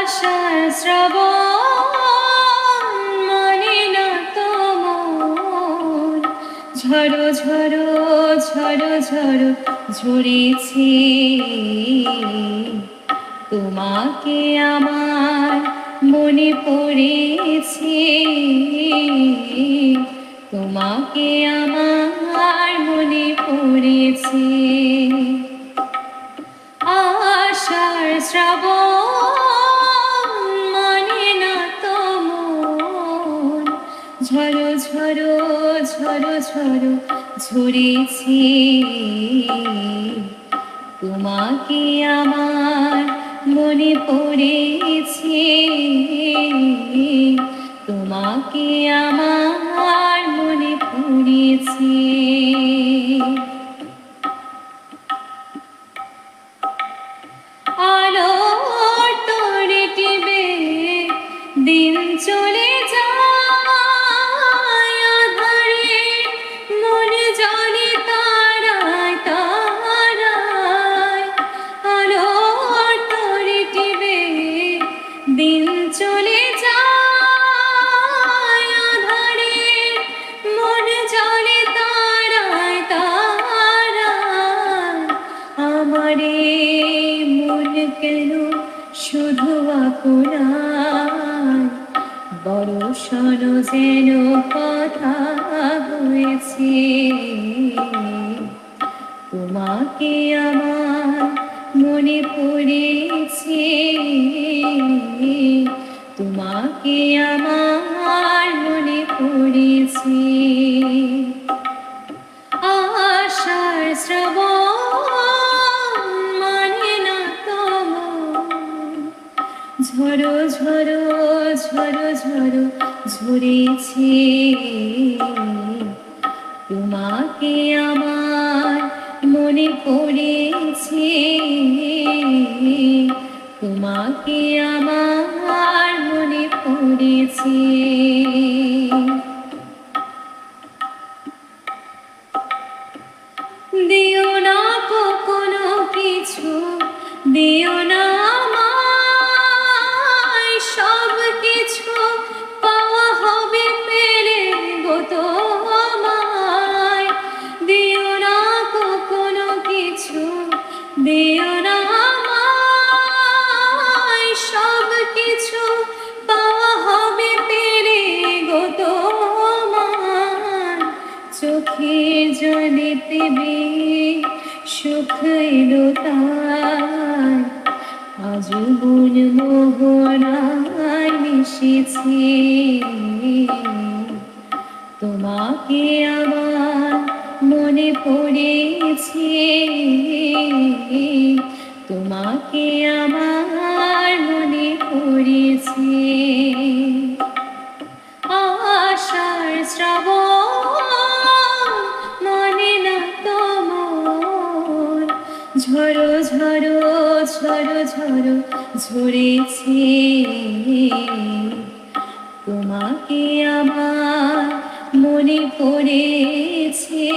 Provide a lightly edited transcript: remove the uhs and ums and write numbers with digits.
আশার শ্রাবণ মানে না তোমার, ঝড়ো ঝড়ো ঝড়ো ঝড়ো ঝরেছি তোমাকে আমার মনে পড়েছে, তোমাকে আমার মনে পড়েছে। আশার শ্রাবণ মানে না তোমার, ঝড়ো ঝড়ো ঝড়ো ঝড়ো ঝরেছি তোমাকে আমার মনে পড়েছে, তোমাকে আমার মনে পড়েছে। আলোর তরে টিপে দিন চলে যায় আঁধারে, মনে জলে তারায় তারায়। আলোর তরে টিপে দিন চলে যায় আঁধারে, মনে জলে তারায় তারায়। আমারে মন কেন শুধু আপনার, বড় শোন যেন কথা হয়েছে, তোমাকে আমার মনে পড়েছে, তোমাকে আমার মনে পড়েছে। আশার শ্রাবণ মানে না তোমার, ঝড়ো ঝড়ো ঝড়ো ঝড়ো ঝরেছি তোমাকে আমার মনে পড়েছে, তোমাকে আমার মনে পড়েছে। দিও না কখনো কিছু, দিও না আমায়, সব কিছু পাওয়া হবে পেলে গো তোমায়। দিও না কখনো কিছু, দিও না আমায়, সব কিছু পাওয়া হবে পেলে গো তোমায়। চোখের জলে দেবে সুখ এলো তাই, আজ বুন মোহনায় মিশেছি, তোমাকে আমার মনে পড়েছে, তোমাকে আমার মনে পড়েছে। আশার শ্রাবণ মানে না তোমার, ঝড়ো ঝড়ো ঝড়ো ঝড়ো ঝরেছি তোমাকে আমার মনে পড়েছে,